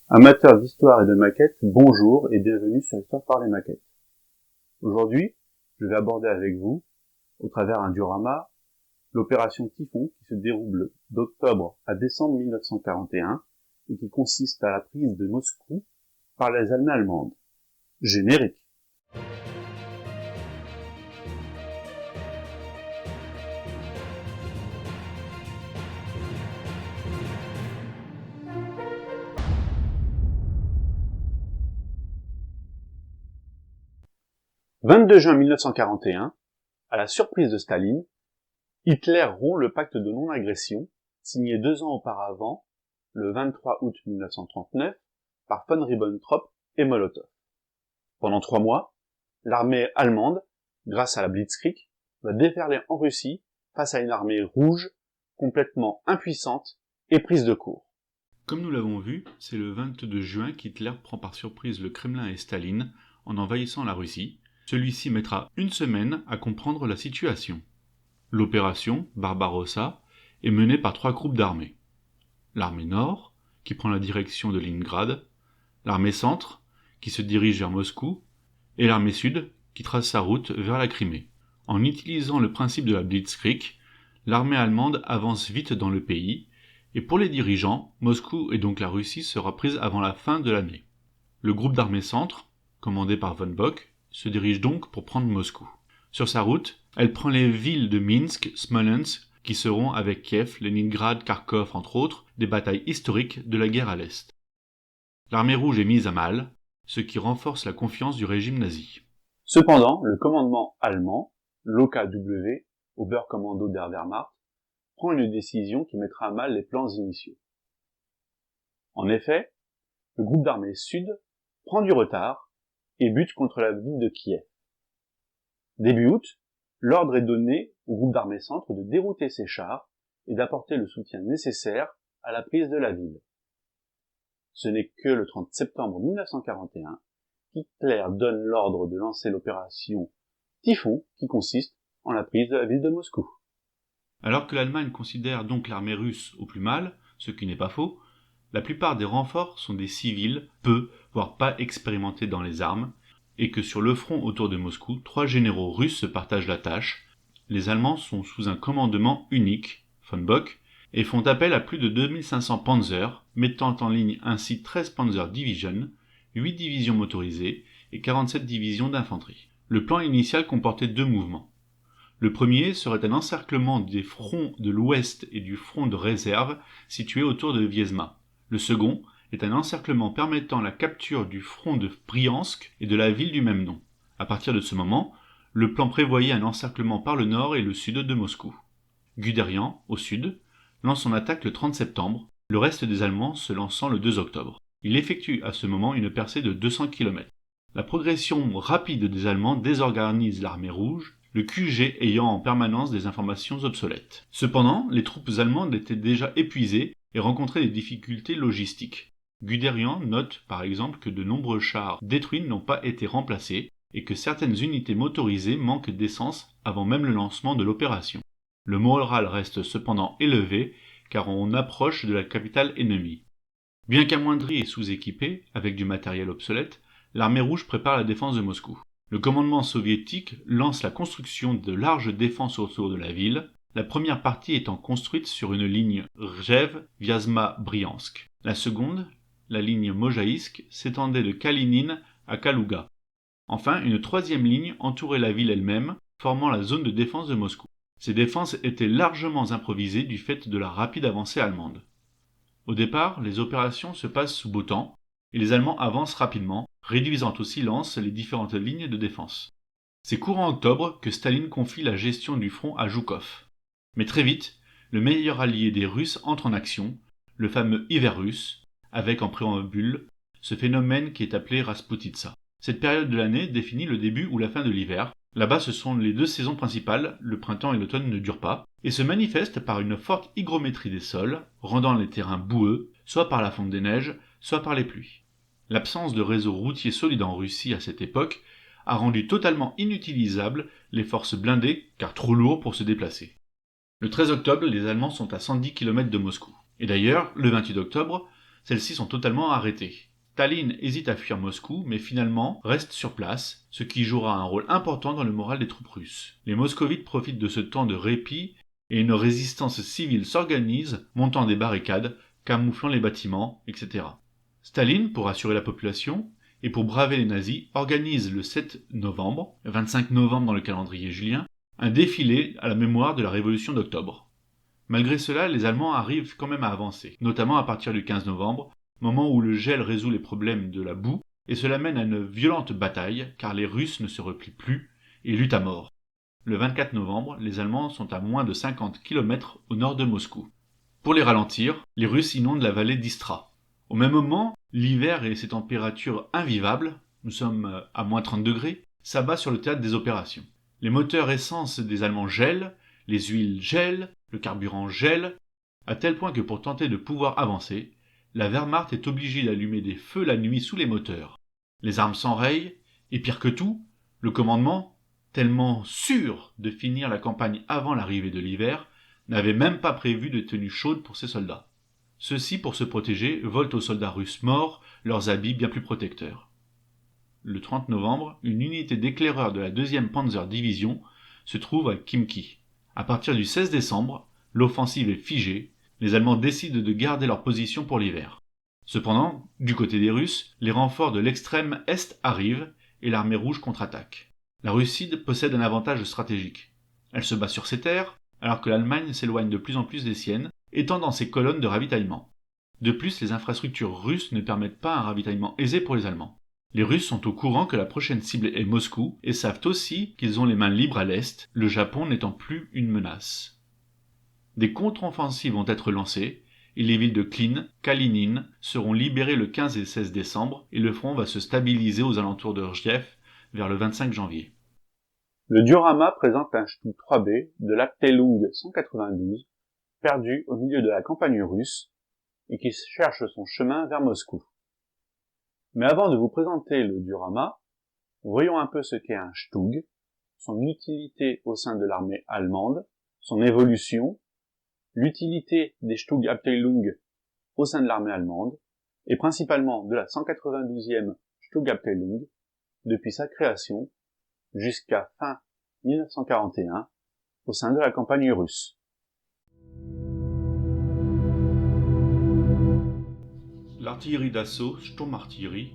Amateurs d'histoire et de maquettes, bonjour et bienvenue sur Histoire par les maquettes. Aujourd'hui, je vais aborder avec vous, au travers d'un diorama, l'opération Typhon qui se déroule d'octobre à décembre 1941 et qui consiste à la prise de Moscou par les armées allemandes. Générique. 22 juin 1941, à la surprise de Staline, Hitler rompt le pacte de non-agression signé 2 ans auparavant, le 23 août 1939, par von Ribbentrop et Molotov. Pendant 3 mois, l'armée allemande, grâce à la Blitzkrieg, va déferler en Russie face à une armée rouge, complètement impuissante et prise de court. Comme nous l'avons vu, c'est le 22 juin qu'Hitler prend par surprise le Kremlin et Staline en envahissant la Russie. Celui-ci mettra une semaine à comprendre la situation. L'opération Barbarossa est menée par 3 groupes d'armées. L'armée Nord, qui prend la direction de Leningrad, l'armée Centre, qui se dirige vers Moscou, et l'armée Sud, qui trace sa route vers la Crimée. En utilisant le principe de la Blitzkrieg, l'armée allemande avance vite dans le pays, et pour les dirigeants, Moscou et donc la Russie sera prise avant la fin de l'année. Le groupe d'armée Centre, commandé par von Bock, se dirige donc pour prendre Moscou. Sur sa route, elle prend les villes de Minsk, Smolensk, qui seront avec Kiev, Leningrad, Kharkov entre autres, des batailles historiques de la guerre à l'Est. L'armée rouge est mise à mal, ce qui renforce la confiance du régime nazi. Cependant, le commandement allemand, l'OKW, Oberkommando der Wehrmacht, prend une décision qui mettra à mal les plans initiaux. En effet, le groupe d'armée Sud prend du retard et bute contre la ville de Kiev. Début août, l'ordre est donné au groupe d'armée Centre de dérouter ses chars et d'apporter le soutien nécessaire à la prise de la ville. Ce n'est que le 30 septembre 1941 qu'Hitler donne l'ordre de lancer l'opération Typhon qui consiste en la prise de la ville de Moscou. Alors que l'Allemagne considère donc l'armée russe au plus mal, ce qui n'est pas faux, la plupart des renforts sont des civils, peu, voire pas expérimentés dans les armes, et que sur le front autour de Moscou, 3 généraux russes se partagent la tâche. Les Allemands sont sous un commandement unique, von Bock, et font appel à plus de 2500 panzers, mettant en ligne ainsi 13 Panzer Division, 8 divisions motorisées et 47 divisions d'infanterie. Le plan initial comportait 2 mouvements. Le premier serait un encerclement des fronts de l'ouest et du front de réserve situé autour de Viezma. Le second est un encerclement permettant la capture du front de Briansk et de la ville du même nom. À partir de ce moment, le plan prévoyait un encerclement par le nord et le sud de Moscou. Guderian, au sud, lance son attaque le 30 septembre, le reste des Allemands se lançant le 2 octobre. Il effectue à ce moment une percée de 200 km. La progression rapide des Allemands désorganise l'armée rouge, le QG ayant en permanence des informations obsolètes. Cependant, les troupes allemandes étaient déjà épuisées et rencontraient des difficultés logistiques. Guderian note par exemple que de nombreux chars détruits n'ont pas été remplacés et que certaines unités motorisées manquent d'essence avant même le lancement de l'opération. Le moral reste cependant élevé car on approche de la capitale ennemie. Bien qu'amoindrie et sous-équipée, avec du matériel obsolète, l'armée rouge prépare la défense de Moscou. Le commandement soviétique lance la construction de larges défenses autour de la ville, la première partie étant construite sur une ligne Rjev-Vyazma-Briansk. La seconde, la ligne Mojaïsk, s'étendait de Kalinin à Kalouga. Enfin, une troisième ligne entourait la ville elle-même, formant la zone de défense de Moscou. Ces défenses étaient largement improvisées du fait de la rapide avancée allemande. Au départ, les opérations se passent sous beau temps, et les Allemands avancent rapidement, réduisant au silence les différentes lignes de défense. C'est courant octobre que Staline confie la gestion du front à Zhukov. Mais très vite, le meilleur allié des Russes entre en action, le fameux hiver russe, avec en préambule ce phénomène qui est appelé Rasputitsa. Cette période de l'année définit le début ou la fin de l'hiver. Là-bas, ce sont les 2 saisons principales, le printemps et l'automne ne durent pas, et se manifestent par une forte hygrométrie des sols, rendant les terrains boueux, soit par la fonte des neiges, soit par les pluies. L'absence de réseau routier solide en Russie à cette époque a rendu totalement inutilisables les forces blindées, car trop lourds pour se déplacer. Le 13 octobre, les Allemands sont à 110 km de Moscou. Et d'ailleurs, le 28 octobre, celles-ci sont totalement arrêtées. Staline hésite à fuir Moscou, mais finalement reste sur place, ce qui jouera un rôle important dans le moral des troupes russes. Les moscovites profitent de ce temps de répit et une résistance civile s'organise, montant des barricades, camouflant les bâtiments, etc. Staline, pour assurer la population et pour braver les nazis, organise le 7 novembre, 25 novembre dans le calendrier julien, un défilé à la mémoire de la révolution d'octobre. Malgré cela, les Allemands arrivent quand même à avancer, notamment à partir du 15 novembre, moment où le gel résout les problèmes de la boue, et cela mène à une violente bataille, car les Russes ne se replient plus et luttent à mort. Le 24 novembre, les Allemands sont à moins de 50 km au nord de Moscou. Pour les ralentir, les Russes inondent la vallée d'Istra. Au même moment, l'hiver et ses températures invivables, nous sommes à moins 30 degrés, s'abattent sur le théâtre des opérations. Les moteurs essence des Allemands gèlent, les huiles gèlent, le carburant gèle, à tel point que pour tenter de pouvoir avancer, la Wehrmacht est obligée d'allumer des feux la nuit sous les moteurs. Les armes s'enrayent, et pire que tout, le commandement, tellement sûr de finir la campagne avant l'arrivée de l'hiver, n'avait même pas prévu de tenue chaude pour ses soldats. Ceux-ci, pour se protéger, volent aux soldats russes morts leurs habits bien plus protecteurs. Le 30 novembre, une unité d'éclaireurs de la 2e Panzer Division se trouve à Khimki. À partir du 16 décembre, l'offensive est figée, les Allemands décident de garder leur position pour l'hiver. Cependant, du côté des Russes, les renforts de l'extrême Est arrivent et l'armée rouge contre-attaque. La Russie possède un avantage stratégique. Elle se bat sur ses terres, alors que l'Allemagne s'éloigne de plus en plus des siennes, étendant ses colonnes de ravitaillement. De plus, les infrastructures russes ne permettent pas un ravitaillement aisé pour les Allemands. Les Russes sont au courant que la prochaine cible est Moscou et savent aussi qu'ils ont les mains libres à l'Est, le Japon n'étant plus une menace. Des contre-offensives vont être lancées, et les villes de Klin, Kalinin seront libérées le 15 et 16 décembre, et le front va se stabiliser aux alentours de Rjiev vers le 25 janvier. Le diorama présente un Stug 3B de l'Abteilung 192, perdu au milieu de la campagne russe, et qui cherche son chemin vers Moscou. Mais avant de vous présenter le diorama, voyons un peu ce qu'est un Stug, son utilité au sein de l'armée allemande, son évolution, l'utilité des Stug Abteilung au sein de l'armée allemande, et principalement de la 192e Stug Abteilung, depuis sa création jusqu'à fin 1941 au sein de la campagne russe. L'artillerie d'assaut Sturmartillerie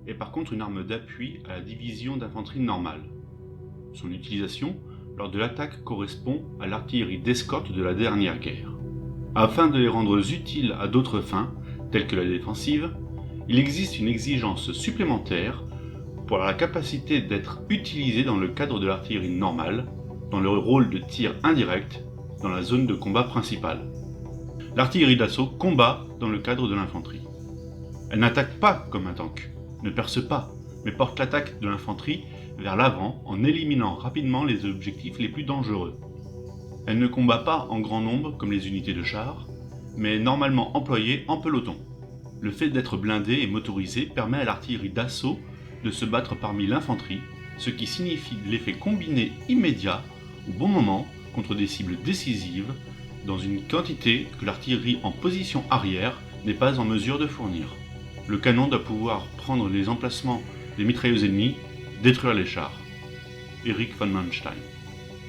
est par contre une arme d'appui à la division d'infanterie normale. Son utilisation lors de l'attaque correspond à l'artillerie d'escorte de la dernière guerre. Afin de les rendre utiles à d'autres fins, telles que la défensive, il existe une exigence supplémentaire pour la capacité d'être utilisée dans le cadre de l'artillerie normale, dans le rôle de tir indirect, dans la zone de combat principale. L'artillerie d'assaut combat dans le cadre de l'infanterie. Elle n'attaque pas comme un tank, ne perce pas, mais porte l'attaque de l'infanterie vers l'avant en éliminant rapidement les objectifs les plus dangereux. Elle ne combat pas en grand nombre comme les unités de chars, mais est normalement employée en peloton. Le fait d'être blindée et motorisée permet à l'artillerie d'assaut de se battre parmi l'infanterie, ce qui signifie l'effet combiné immédiat, au bon moment, contre des cibles décisives, dans une quantité que l'artillerie en position arrière n'est pas en mesure de fournir. Le canon doit pouvoir prendre les emplacements des mitrailleuses ennemies, détruire les chars. Erich von Manstein.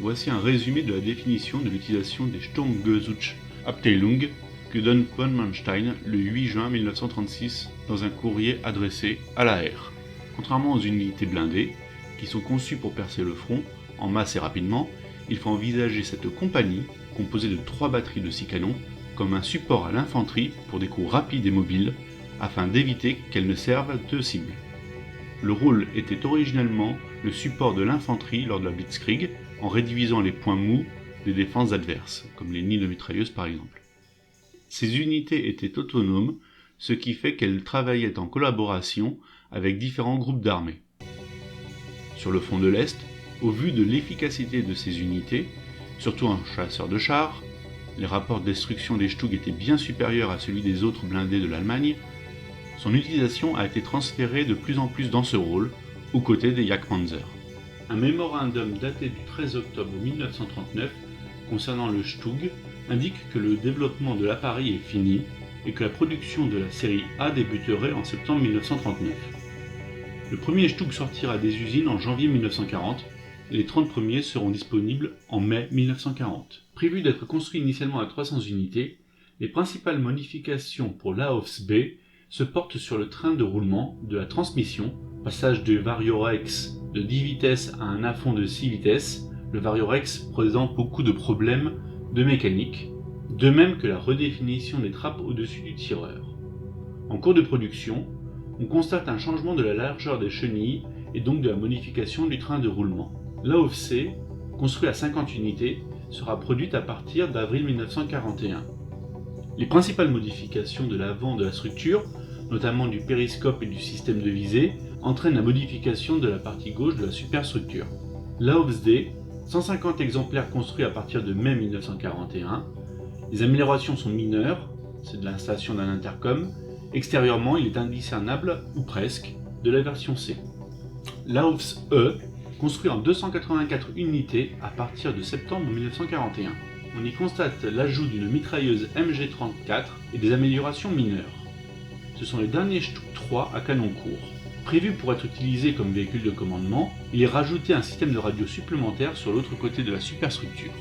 Voici un résumé de la définition de l'utilisation des Sturmgesuchsabteilung que donne von Manstein le 8 juin 1936 dans un courrier adressé à la R. Contrairement aux unités blindées, qui sont conçues pour percer le front en masse et rapidement, il faut envisager cette compagnie, composée de 3 batteries de 6 canons, comme un support à l'infanterie pour des coups rapides et mobiles, afin d'éviter qu'elle ne serve de cible. Le rôle était originellement le support de l'infanterie lors de la Blitzkrieg, en réduisant les points mous des défenses adverses, comme les nids de mitrailleuses par exemple. Ces unités étaient autonomes, ce qui fait qu'elles travaillaient en collaboration avec différents groupes d'armées. Sur le front de l'Est, au vu de l'efficacité de ces unités, surtout en chasseur de chars, les rapports de destruction des Stug étaient bien supérieurs à celui des autres blindés de l'Allemagne, son utilisation a été transférée de plus en plus dans ce rôle, aux côtés des Jagdpanzer. Un mémorandum daté du 13 octobre 1939 concernant le Stug indique que le développement de l'appareil est fini et que la production de la série A débuterait en septembre 1939. Le premier Stug sortira des usines en janvier 1940 et les 30 premiers seront disponibles en mai 1940. Prévu d'être construit initialement à 300 unités, les principales modifications pour l'Aofs B se portent sur le train de roulement, de la transmission, passage du Variorex de 10 vitesses à un à-fond de 6 vitesses, le Variorex présente beaucoup de problèmes de mécanique, de même que la redéfinition des trappes au-dessus du tireur. En cours de production, on constate un changement de la largeur des chenilles et donc de la modification du train de roulement. L'Aofs C, construit à 50 unités, sera produite à partir d'avril 1941. Les principales modifications de l'avant de la structure, notamment du périscope et du système de visée, entraînent la modification de la partie gauche de la superstructure. L'Aofs D, 150 exemplaires construits à partir de mai 1941. Les améliorations sont mineures, c'est de l'installation d'un intercom. Extérieurement, il est indiscernable, ou presque, de la version C. L'Aofs E, construit en 284 unités à partir de septembre 1941. On y constate l'ajout d'une mitrailleuse MG34 et des améliorations mineures. Ce sont les derniers Stug 3 à canon court. Prévu pour être utilisé comme véhicule de commandement, il est rajouté un système de radio supplémentaire sur l'autre côté de la superstructure.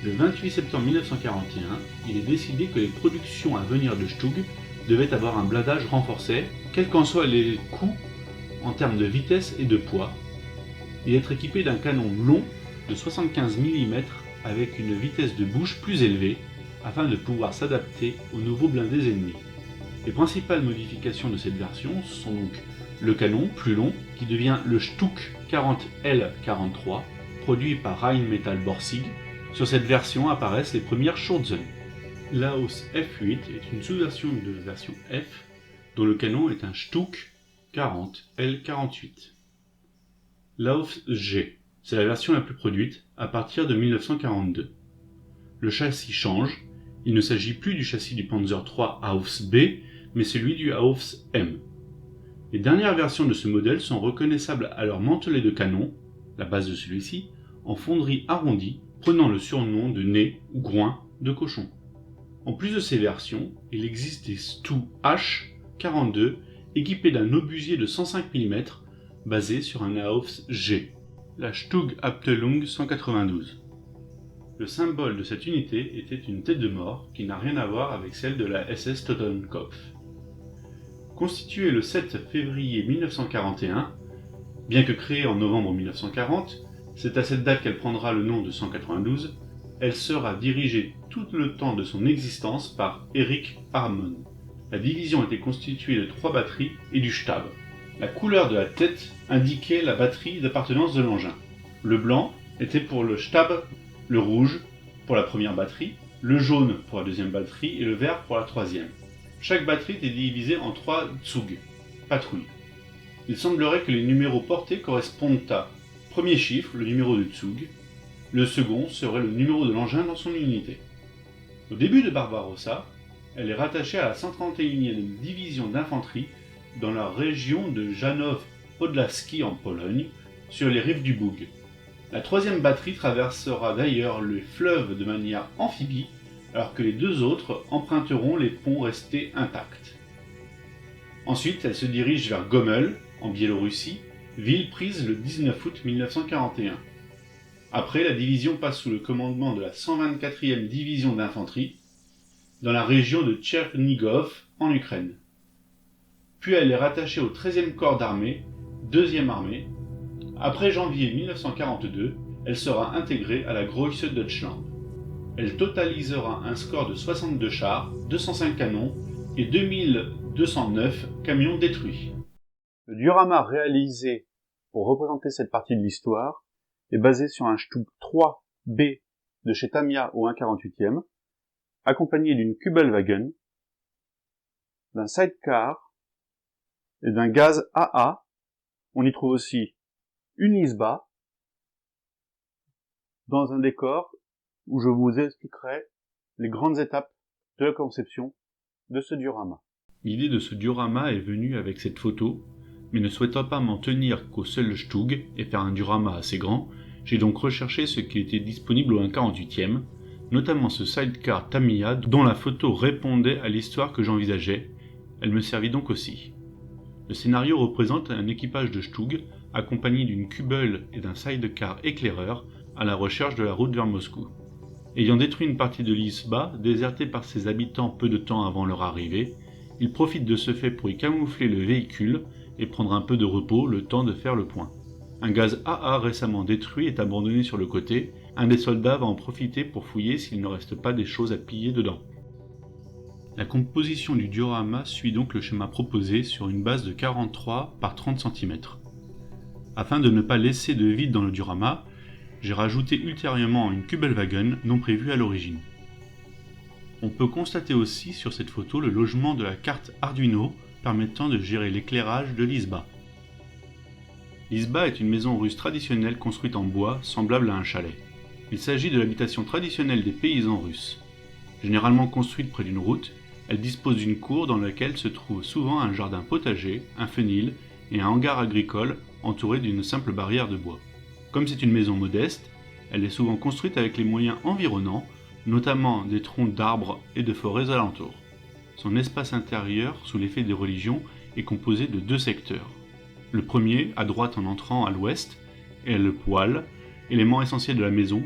Le 28 septembre 1941, il est décidé que les productions à venir de Stug devaient avoir un blindage renforcé, quels qu'en soient les coûts en termes de vitesse et de poids, et être équipé d'un canon long de 75 mm avec une vitesse de bouche plus élevée afin de pouvoir s'adapter aux nouveaux blindés ennemis. Les principales modifications de cette version sont donc le canon plus long qui devient le Stuck 40L43 produit par Rheinmetall Borsig. Sur cette version apparaissent les premières Schürzen. L'Aofs F8 est une sous-version de la version F dont le canon est un Stuck 40L48. L'Aofs G, c'est la version la plus produite à partir de 1942. Le châssis change, il ne s'agit plus du châssis du Panzer III Aofs B, mais celui du Aofs M. Les dernières versions de ce modèle sont reconnaissables à leur mantelet de canon, la base de celui-ci, en fonderie arrondie, prenant le surnom de nez ou groin de cochon. En plus de ces versions, il existe des Stu H42 équipés d'un obusier de 105 mm basé sur un Aofs G, la Stug Abteilung 192. Le symbole de cette unité était une tête de mort qui n'a rien à voir avec celle de la SS Totenkopf. Constituée le 7 février 1941, bien que créée en novembre 1940, c'est à cette date qu'elle prendra le nom de 192, elle sera dirigée tout le temps de son existence par Erich Harmon. La division était constituée de 3 batteries et du Stab. La couleur de la tête indiquait la batterie d'appartenance de l'engin. Le blanc était pour le Stab, le rouge pour la première batterie, le jaune pour la deuxième batterie et le vert pour la troisième. Chaque batterie était divisée en 3 Zug, patrouilles. Il semblerait que les numéros portés correspondent à premier chiffre, le numéro de Zug, le second serait le numéro de l'engin dans son unité. Au début de Barbarossa, elle est rattachée à la 131e division d'infanterie dans la région de Janów-Podlaski en Pologne, sur les rives du Bug. La troisième batterie traversera d'ailleurs le fleuve de manière amphibie, alors que les 2 autres emprunteront les ponts restés intacts. Ensuite, elle se dirige vers Gomel, en Biélorussie, ville prise le 19 août 1941. Après, la division passe sous le commandement de la 124e division d'infanterie, dans la région de Tchernigov, en Ukraine. Puis elle est rattachée au 13e corps d'armée, 2e armée. Après janvier 1942, elle sera intégrée à la Große Deutschland. Elle totalisera un score de 62 chars, 205 canons et 2209 camions détruits. Le diorama réalisé pour représenter cette partie de l'histoire est basé sur un Stug 3B de chez Tamiya au 1/48e, accompagné d'une Kübelwagen, d'un sidecar et d'un gaz AA. On y trouve aussi une ISBA dans un décor où je vous expliquerai les grandes étapes de la conception de ce diorama. L'idée de ce diorama est venue avec cette photo, mais ne souhaitant pas m'en tenir qu'au seul Stug et faire un diorama assez grand, j'ai donc recherché ce qui était disponible au 1/48e, notamment ce sidecar Tamiya dont la photo répondait à l'histoire que j'envisageais. Elle me servit donc aussi. Le scénario représente un équipage de Stug accompagné d'une Kubel et d'un sidecar éclaireur à la recherche de la route vers Moscou. Ayant détruit une partie de l'Izba, désertée par ses habitants peu de temps avant leur arrivée, ils profitent de ce fait pour y camoufler le véhicule et prendre un peu de repos le temps de faire le point. Un gaz AA récemment détruit est abandonné sur le côté, un des soldats va en profiter pour fouiller s'il ne reste pas des choses à piller dedans. La composition du diorama suit donc le schéma proposé sur une base de 43 par 30 cm. Afin de ne pas laisser de vide dans le diorama, j'ai rajouté ultérieurement une Kubelwagen non prévue à l'origine. On peut constater aussi sur cette photo le logement de la carte Arduino permettant de gérer l'éclairage de l'Izba. L'Izba est une maison russe traditionnelle construite en bois, semblable à un chalet. Il s'agit de l'habitation traditionnelle des paysans russes. Généralement construite près d'une route, elle dispose d'une cour dans laquelle se trouve souvent un jardin potager, un fenil et un hangar agricole entouré d'une simple barrière de bois. Comme c'est une maison modeste, elle est souvent construite avec les moyens environnants, notamment des troncs d'arbres et de forêts alentours. Son espace intérieur, sous l'effet des religions, est composé de 2 secteurs. Le premier, à droite en entrant à l'ouest, est le poêle, élément essentiel de la maison,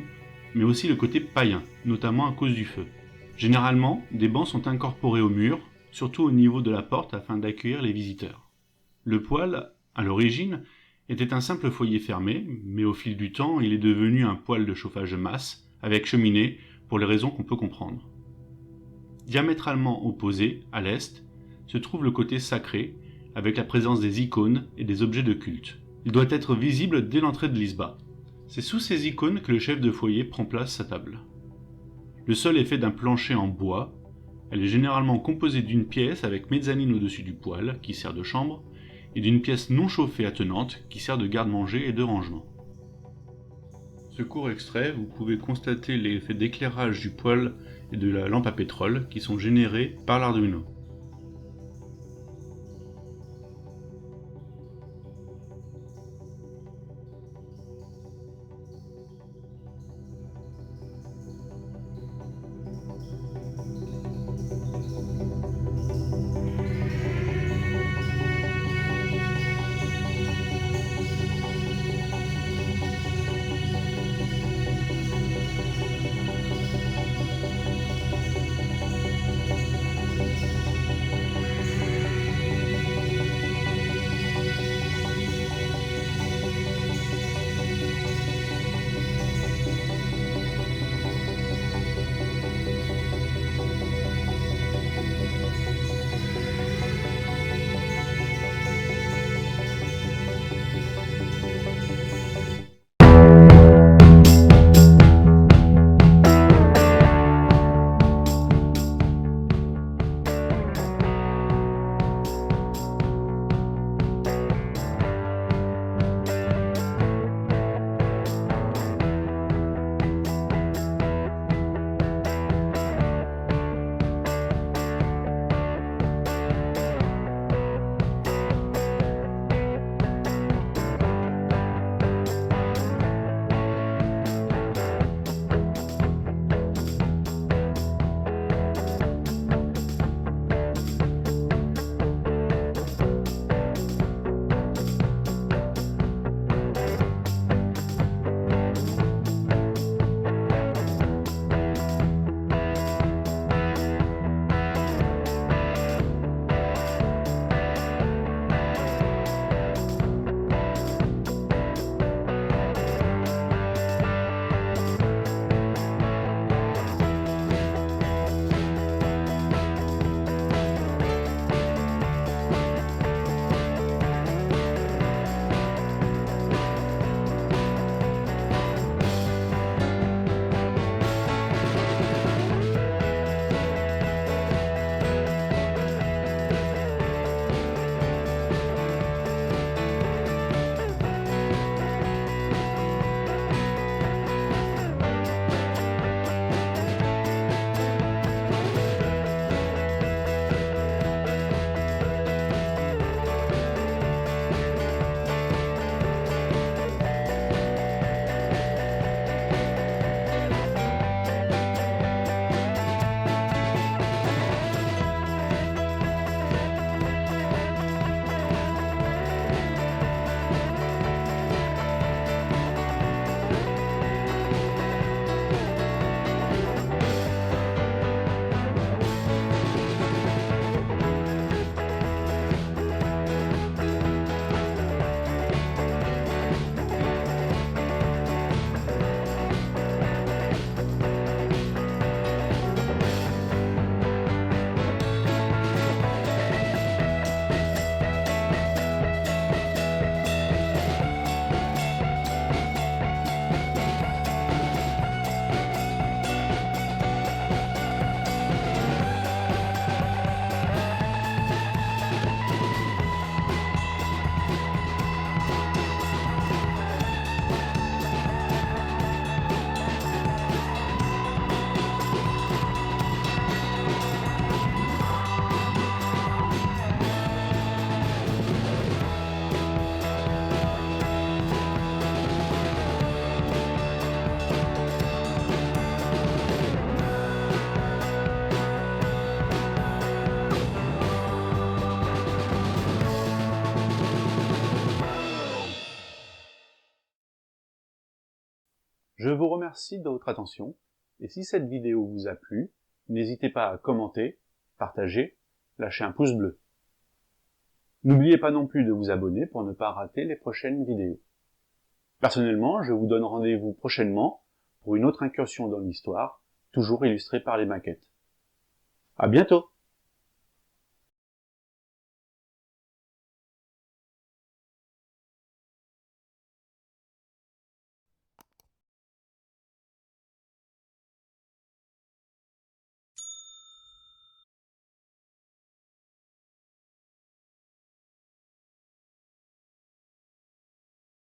mais aussi le côté païen, notamment à cause du feu. Généralement, des bancs sont incorporés au mur, surtout au niveau de la porte afin d'accueillir les visiteurs. Le poêle, à l'origine, était un simple foyer fermé, mais au fil du temps, il est devenu un poêle de chauffage de masse, avec cheminée, pour les raisons qu'on peut comprendre. Diamétralement opposé, à l'est, se trouve le côté sacré, avec la présence des icônes et des objets de culte. Il doit être visible dès l'entrée de l'Izba. C'est sous ces icônes que le chef de foyer prend place à table. Le sol est fait d'un plancher en bois. Elle est généralement composée d'une pièce avec mezzanine au-dessus du poêle, qui sert de chambre, et d'une pièce non chauffée attenante, qui sert de garde-manger et de rangement. Ce court extrait, vous pouvez constater l'effet d'éclairage du poêle et de la lampe à pétrole qui sont générés par l'Arduino. Je vous remercie de votre attention, et si cette vidéo vous a plu, n'hésitez pas à commenter, partager, lâcher un pouce bleu. N'oubliez pas non plus de vous abonner pour ne pas rater les prochaines vidéos. Personnellement, je vous donne rendez-vous prochainement pour une autre incursion dans l'histoire, toujours illustrée par les maquettes. À bientôt!